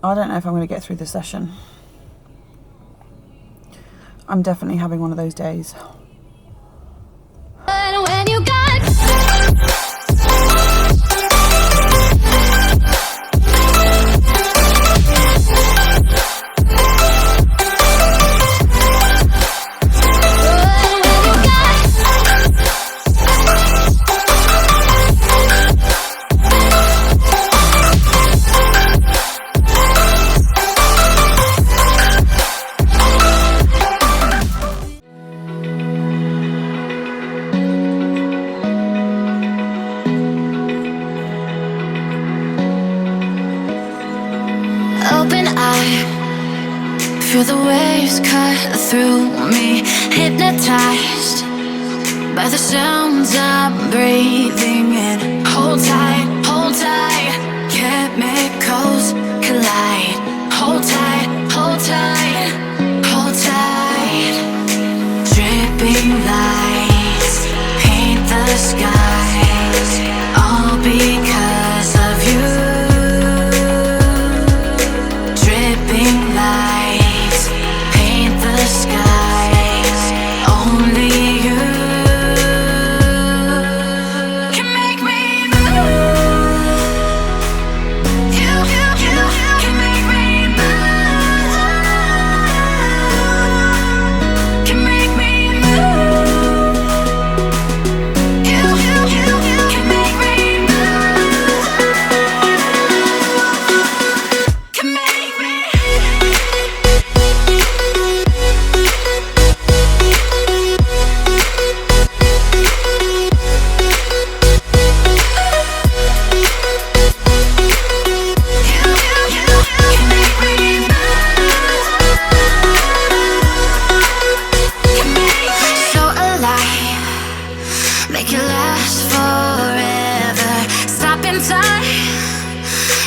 I don't know if I'm going to get through this session. I'm definitely having one of those days. When you got open eye, feel the waves cut through me, hypnotized by the sounds I'm breathing in. Hold tight, chemicals collide. Hold tight, hold tight, hold tight. Dripping lights paint the skies, all because of you. Dripping lights paint the skies, only you can make me move. You can make me move. Can make me move. You can make me move. Can make me. So alive, make it last forever. Stop in time,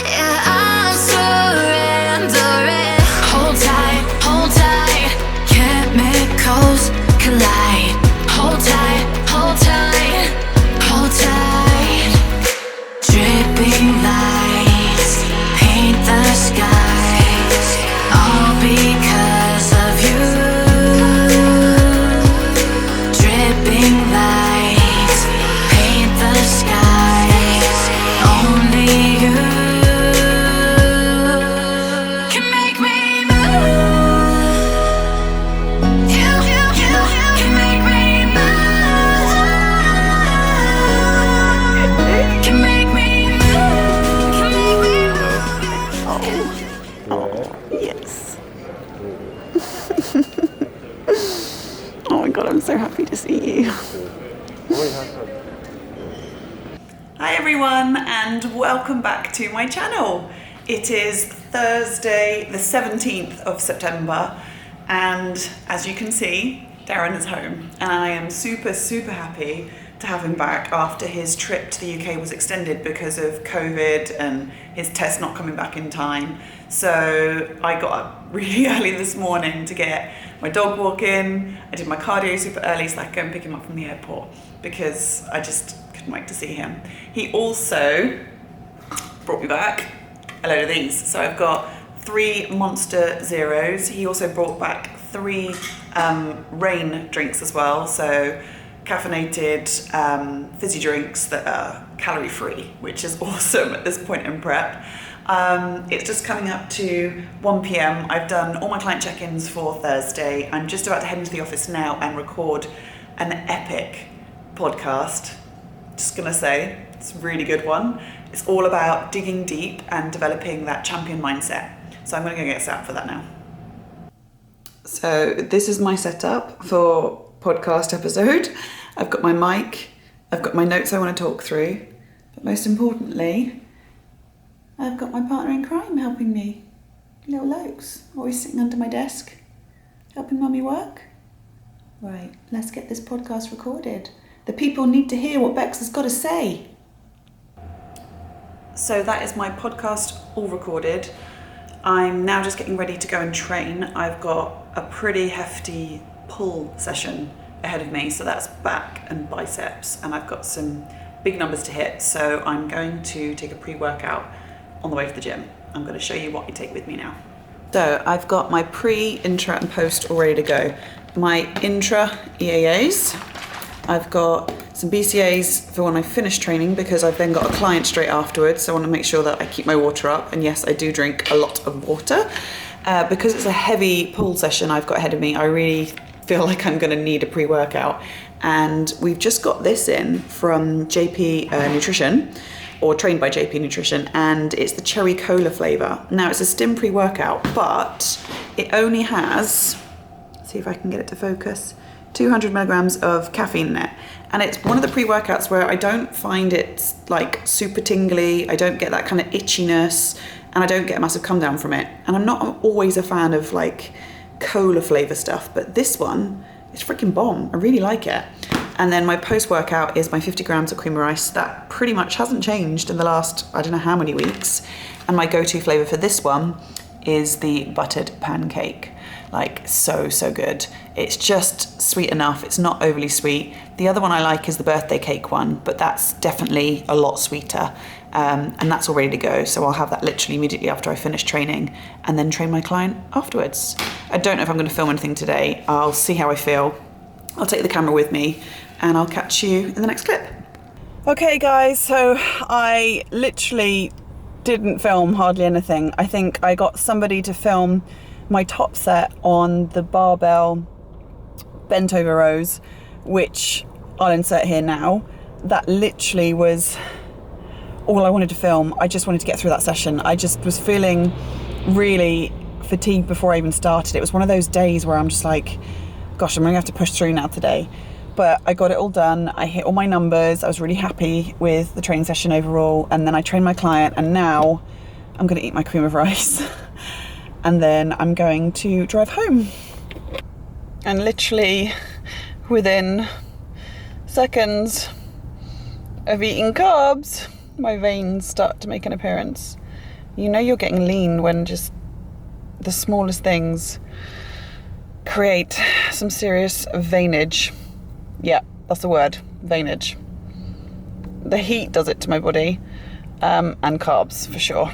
yeah, I'm surrendering. Hold tight, chemicals collide. Hold tight, hold tight, hold tight. Dripping lights paint the skies, all because of you. Dripping lights paint the skies, only you can make me move. You can make me move. Can make me move. Can make me move. Yes. Oh my god, I'm so happy to see you. Hi everyone, and welcome back to my channel. It is Thursday the 17th of September, and as you can see, Darren is home, and I am super happy to have him back after his trip to the UK was extended because of COVID and his test not coming back in time. So I got up really early this morning to get my dog walk in. I did my cardio super early so I could go and pick him up from the airport because I just couldn't wait to see him. He also brought me back a load of these. So I've got 3 Monster Zeros. He also brought back 3 rain drinks as well. So caffeinated fizzy drinks that are calorie free, which is awesome at this point in prep. It's just coming up to 1 p.m. I've done all my client check-ins for Thursday. I'm just about to head into the office now and record an epic podcast. Just gonna say, it's a really good one. It's all about digging deep and developing that champion mindset. So I'm gonna go get set up for that now. So this is my setup for podcast episode. I've got my mic, I've got my notes I want to talk through, but most importantly, I've got my partner in crime helping me. Little Lokes, always sitting under my desk, helping mummy work. Right, let's get this podcast recorded. The people need to hear what Bex has got to say. So that is my podcast all recorded. I'm now just getting ready to go and train. I've got a pretty hefty pull session ahead of me, so that's back and biceps, and I've got some big numbers to hit, so I'm going to take a pre-workout on the way to the gym. I'm going to show you what I take with me now. So I've got my pre, intra and post all ready to go. My intra EAAs, I've got some BCAs for when I finish training because I've then got a client straight afterwards, so I want to make sure that I keep my water up, and yes, I do drink a lot of water. Because it's a heavy pull session I've got ahead of me, I really feel like I'm going to need a pre-workout, and we've just got this in from JP Nutrition, or trained by JP Nutrition, and it's the cherry cola flavour. Now it's a stim pre-workout, but it only has, see if I can get it to focus, 200 milligrams of caffeine in it. And it's one of the pre-workouts where I don't find it like super tingly, I don't get that kind of itchiness, and I don't get a massive come down from it. And I'm not always a fan of like cola flavour stuff, but this one is freaking bomb. I really like it. And then my post-workout is my 50 grams of cream of rice. That pretty much hasn't changed in the last, I don't know how many weeks. And my go-to flavour for this one is the buttered pancake. Like so good. It's just sweet enough, it's not overly sweet. The other one I like is the birthday cake one, but that's definitely a lot sweeter. And that's all ready to go. So I'll have that literally immediately after I finish training and then train my client afterwards. I don't know if I'm going to film anything today. I'll see how I feel. I'll take the camera with me and I'll catch you in the next clip. Okay guys, so I literally didn't film hardly anything. I think I got somebody to film my top set on the barbell bent over rows, which I'll insert here now. That literally was all I wanted to film. I just wanted to get through that session. I just was feeling really fatigued before I even started. It was one of those days where I'm just like, gosh, I'm gonna have to push through now today. But I got it all done. I hit all my numbers. I was really happy with the training session overall. And then I trained my client, and now I'm gonna eat my cream of rice. And then I'm going to drive home. And literally within seconds of eating carbs, my veins start to make an appearance. You know you're getting lean when just the smallest things create some serious veinage. Yeah, that's the word, veinage. The heat does it to my body, and carbs for sure.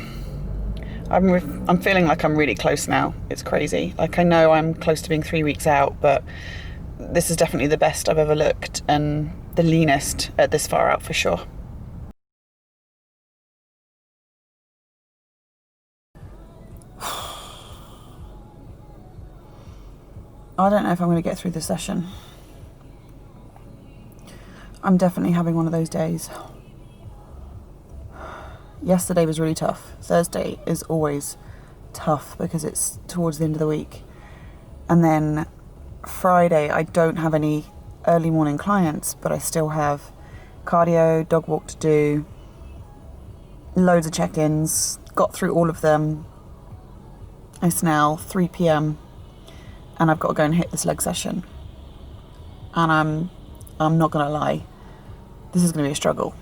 I'm feeling like I'm really close now. It's crazy. Like I know I'm close to being 3 weeks out, but this is definitely the best I've ever looked and the leanest at this far out for sure. I don't know if I'm going to get through the session. I'm definitely having one of those days. Yesterday was really tough. Thursday is always tough because it's towards the end of the week. And then Friday, I don't have any early morning clients, but I still have cardio, dog walk to do, loads of check-ins, got through all of them. It's now 3 p.m. and I've got to go and hit this leg session. And I'm not gonna lie, this is gonna be a struggle.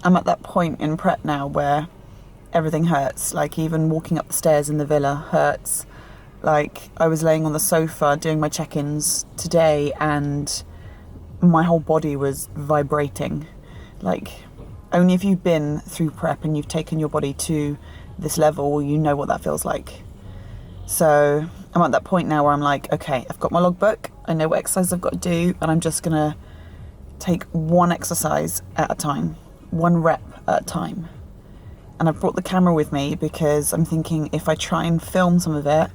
I'm at that point in prep now where everything hurts. Like even walking up the stairs in the villa hurts. Like I was laying on the sofa doing my check-ins today and my whole body was vibrating. Like only if you've been through prep and you've taken your body to this level, you know what that feels like. So I'm at that point now where I'm like, okay, I've got my logbook, I know what exercise I've got to do, and I'm just gonna take one exercise at a time, one rep at a time. And I've brought the camera with me because I'm thinking if I try and film some of it,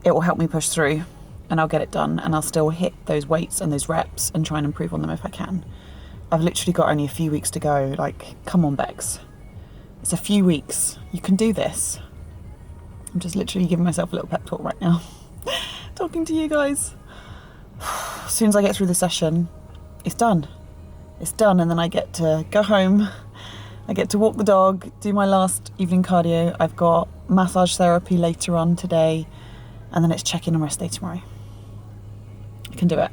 it will help me push through and I'll get it done and I'll still hit those weights and those reps and try and improve on them if I can. I've literally got only a few weeks to go. Like, come on, Bex. It's a few weeks. You can do this. I'm just literally giving myself a little pep talk right now. Talking to you guys. As soon as I get through the session, it's done. It's done, and then I get to go home. I get to walk the dog, do my last evening cardio. I've got massage therapy later on today, and then it's check-in and rest day tomorrow. I can do it.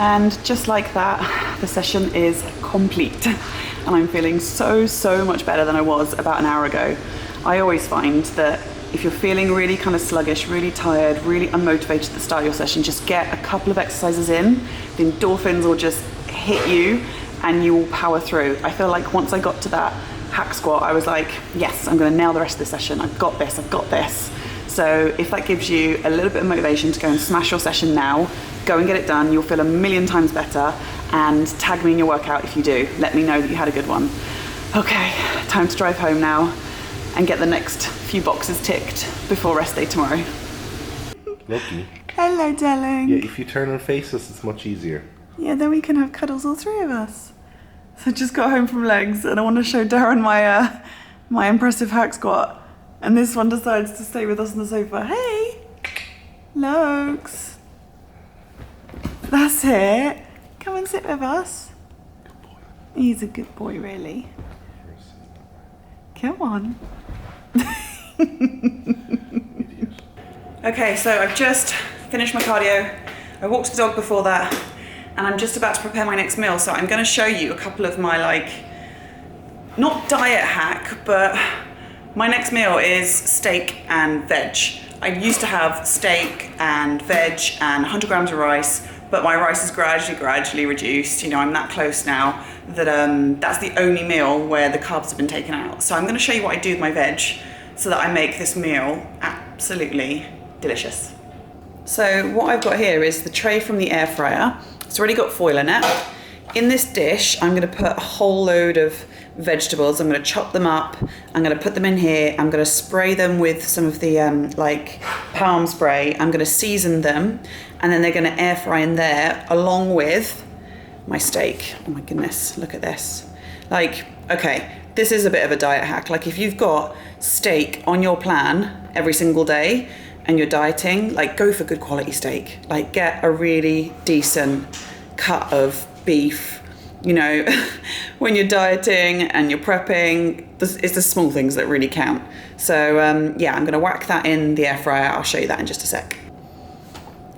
And just like that, the session is complete. And I'm feeling so much better than I was about an hour ago. I always find that if you're feeling really kind of sluggish, really tired, really unmotivated at the start of your session, just get a couple of exercises in. The endorphins will just hit you and you will power through. I feel like once I got to that hack squat, I was like, yes, I'm gonna nail the rest of the session. I've got this, I've got this. So if that gives you a little bit of motivation to go and smash your session now, go and get it done. You'll feel a million times better, and tag me in your workout if you do. Let me know that you had a good one. Okay, time to drive home now and get the next few boxes ticked before rest day tomorrow. Lucky. Hello, darling. Yeah, if you turn and face us, it's much easier. Yeah, then we can have cuddles, all three of us. So I just got home from legs and I want to show Darren my impressive hack squat. And this one decides to stay with us on the sofa. Hey, Lokes. That's it. Come and sit with us. Good boy. He's a good boy, really. Come on. Okay, so I've just finished my cardio. I walked the dog before that, and I'm just about to prepare my next meal. So I'm going to show you a couple of my, like, not diet hack, but my next meal is steak and veg. I used to have steak and veg and 100 grams of rice, but my rice is gradually reduced. You know, I'm that close now that that's the only meal where the carbs have been taken out. So I'm going to show you what I do with my veg so that I make this meal absolutely delicious. So what I've got here is the tray from the air fryer. It's already got foil in it. In this dish, I'm going to put a whole load of vegetables. I'm going to chop them up. I'm going to put them in here. I'm going to spray them with some of the like palm spray. I'm going to season them, and then they're going to air fry in there along with my steak. Oh my goodness, look at this. Like, okay, this is a bit of a diet hack. Like if you've got steak on your plan every single day and you're dieting, like go for good quality steak. Like get a really decent cut of beef. You know, when you're dieting and you're prepping, it's the small things that really count. So yeah, I'm gonna whack that in the air fryer. I'll show you that in just a sec.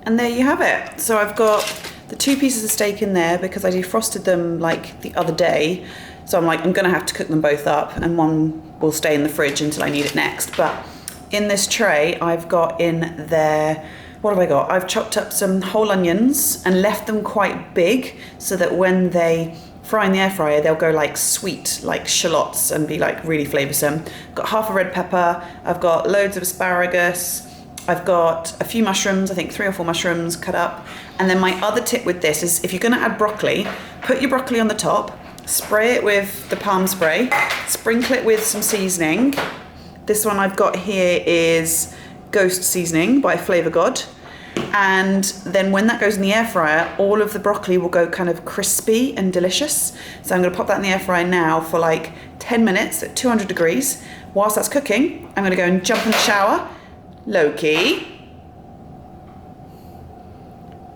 And there you have it. So I've got the 2 pieces of steak in there because I defrosted them like the other day. So I'm like, I'm gonna have to cook them both up, and one will stay in the fridge until I need it next. But in this tray, I've got in there, what have I got? I've chopped up some whole onions and left them quite big so that when they fry in the air fryer, they'll go like sweet, like shallots, and be like really flavoursome. Got half a red pepper. I've got loads of asparagus. I've got a few mushrooms, I think 3 or 4 mushrooms cut up. And then my other tip with this is if you're gonna add broccoli, put your broccoli on the top, spray it with the palm spray, sprinkle it with some seasoning. This one I've got here is Ghost Seasoning by Flavour God. And then when that goes in the air fryer, all of the broccoli will go kind of crispy and delicious. So I'm gonna pop that in the air fryer now for like 10 minutes at 200 degrees. Whilst that's cooking, I'm gonna go and jump in the shower. Loki.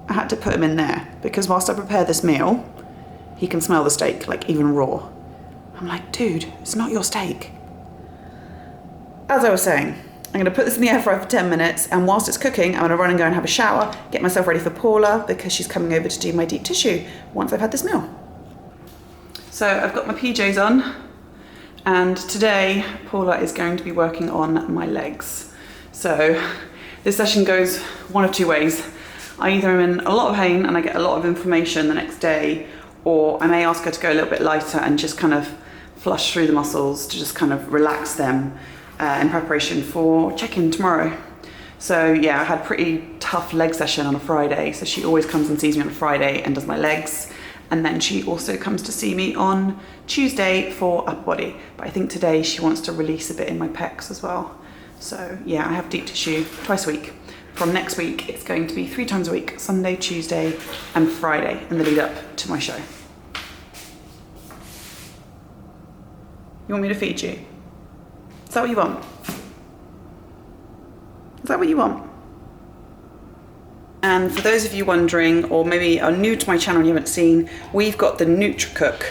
I had to put him in there because whilst I prepare this meal, he can smell the steak, like even raw. I'm like, dude, it's not your steak. As I was saying, I'm gonna put this in the air fryer for 10 minutes, and whilst it's cooking, I'm gonna run and go and have a shower, get myself ready for Paula because she's coming over to do my deep tissue once I've had this meal. So I've got my PJs on, and today Paula is going to be working on my legs. So this session goes one of 2 ways. I either am in a lot of pain and I get a lot of inflammation the next day, or I may ask her to go a little bit lighter and just kind of flush through the muscles to just kind of relax them in preparation for check-in tomorrow. So yeah, I had a pretty tough leg session on a Friday, so she always comes and sees me on a Friday and does my legs, and then she also comes to see me on Tuesday for upper body, but I think today she wants to release a bit in my pecs as well. So yeah, I have deep tissue twice a week. From next week, it's going to be 3 times a week, Sunday, Tuesday, and Friday in the lead up to my show. You want me to feed you? Is that what you want? Is that what you want? And for those of you wondering, or maybe are new to my channel and you haven't seen, we've got the NutriCook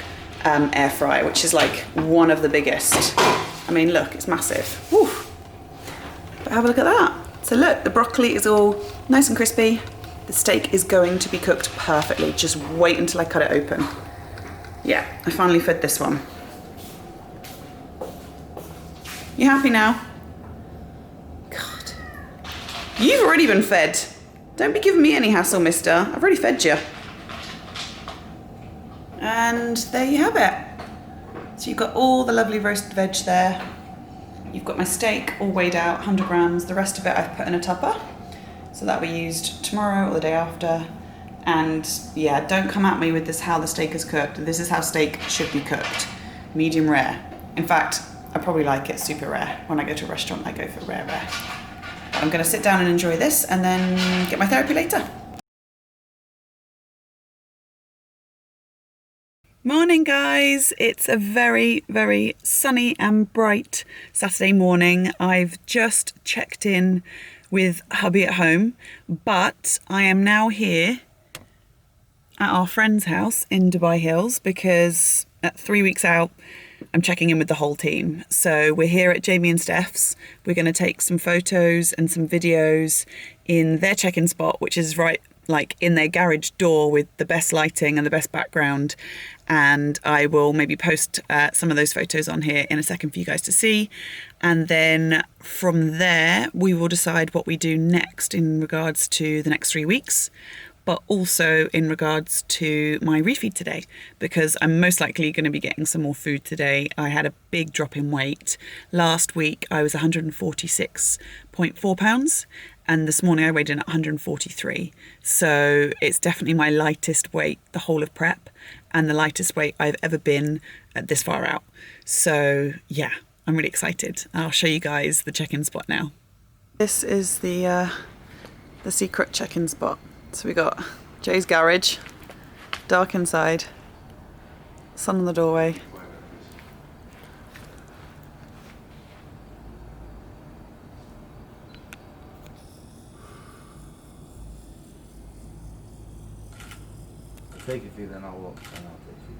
air fryer, which is like one of the biggest. I mean, look, it's massive. Woo. But have a look at that. So look, the broccoli is all nice and crispy. The steak is going to be cooked perfectly. Just wait until I cut it open. Yeah, I finally fed this one. You happy now? God. You've already been fed. Don't be giving me any hassle, mister. I've already fed you. And there you have it. So you've got all the lovely roasted veg there. You've got my steak all weighed out, 100 grams. The rest of it I've put in a tupper. So that'll be used tomorrow or the day after. And yeah, don't come at me with this how the steak is cooked. This is how steak should be cooked. Medium rare. In fact, I probably like it super rare. When I go to a restaurant, I go for rare. But I'm gonna sit down and enjoy this and then get my therapy later. Morning guys, it's a very, very sunny and bright Saturday morning. I've just checked in with hubby at home, but I am now here at our friend's house in Dubai Hills because at 3 weeks out, I'm checking in with the whole team. So we're here at Jamie and Steph's. We're going to take some photos and some videos in their check-in spot, which is right like in their garage door with the best lighting and the best background. And I will maybe post some of those photos on here in a second for you guys to see. And then from there, we will decide what we do next in regards to the next 3 weeks, but also in regards to my refeed today, because I'm most likely going to be getting some more food today. I had a big drop in weight. Last week, I was 146.4 pounds. And this morning I weighed in at 143. So it's definitely my lightest weight the whole of prep and the lightest weight I've ever been at this far out. So yeah, I'm really excited. I'll show you guys the check-in spot now. This is the secret check-in spot. So we got Jay's garage, dark inside, sun on the doorway. Take a few, then I'll look, and I'll take a few.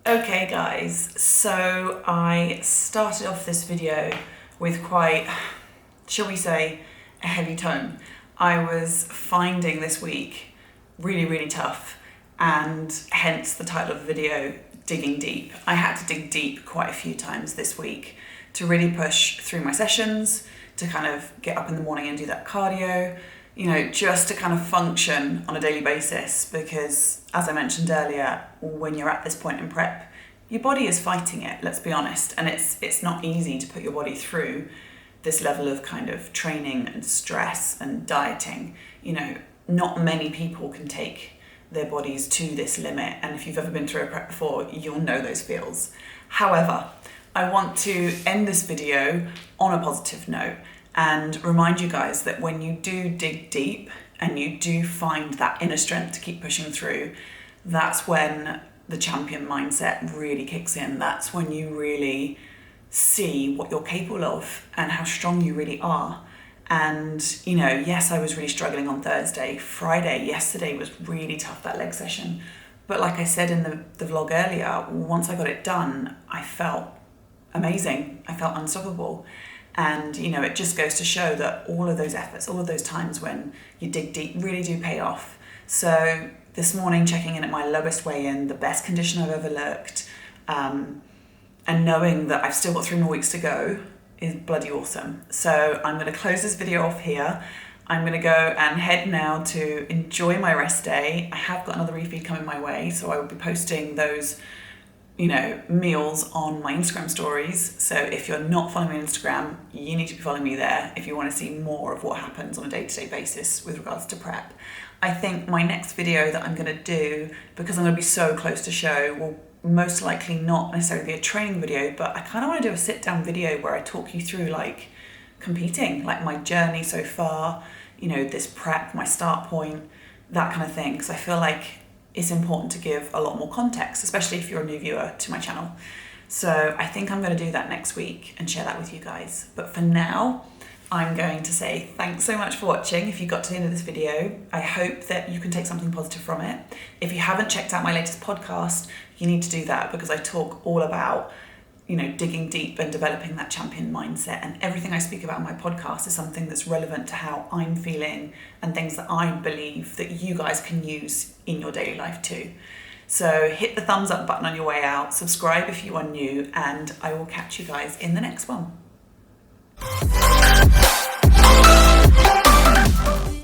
Okay guys, so I started off this video with quite, shall we say, a heavy tone. I was finding this week really, really tough, and hence the title of the video, Digging Deep. I had to dig deep quite a few times this week to really push through my sessions, to kind of get up in the morning and do that cardio, you know, just to kind of function on a daily basis, because as I mentioned earlier, when you're at this point in prep, your body is fighting it, let's be honest, and it's not easy to put your body through this level of kind of training and stress and dieting. You know, not many people can take their bodies to this limit, and if you've ever been through a prep before, you'll know those feels. However, I want to end this video on a positive note and remind you guys that when you do dig deep and you do find that inner strength to keep pushing through, that's when the champion mindset really kicks in. That's when you really see what you're capable of and how strong you really are. And, you know, yes, I was really struggling on Thursday. Friday, yesterday was really tough, that leg session. But like I said in the vlog earlier, once I got it done, I felt amazing. I felt unstoppable. And, you know, it just goes to show that all of those efforts, all of those times when you dig deep really do pay off. So this morning, checking in at my lowest weigh-in, the best condition I've ever looked, and knowing that I've still got 3 more weeks to go, is bloody awesome. So I'm going to close this video off here. I'm going to go and head now to enjoy my rest day. I have got another refeed coming my way, so I will be posting those, you know, meals on my Instagram stories. So if you're not following me on Instagram, you need to be following me there if you want to see more of what happens on a day-to-day basis with regards to prep. I think my next video that I'm going to do, because I'm going to be so close to show, will most likely not necessarily be a training video, but I kind of want to do a sit down video where I talk you through like competing, like my journey so far, you know, this prep, my start point, that kind of thing, because I feel like it's important to give a lot more context, especially if you're a new viewer to my channel. So I think I'm going to do that next week and share that with you guys. But for now, I'm going to say thanks so much for watching. If you got to the end of this video, I hope that you can take something positive from it. If you haven't checked out my latest podcast, you need to do that, because I talk all about, you know, digging deep and developing that champion mindset, and everything I speak about in my podcast is something that's relevant to how I'm feeling and things that I believe that you guys can use in your daily life too. So hit the thumbs up button on your way out, subscribe if you are new, and I will catch you guys in the next one.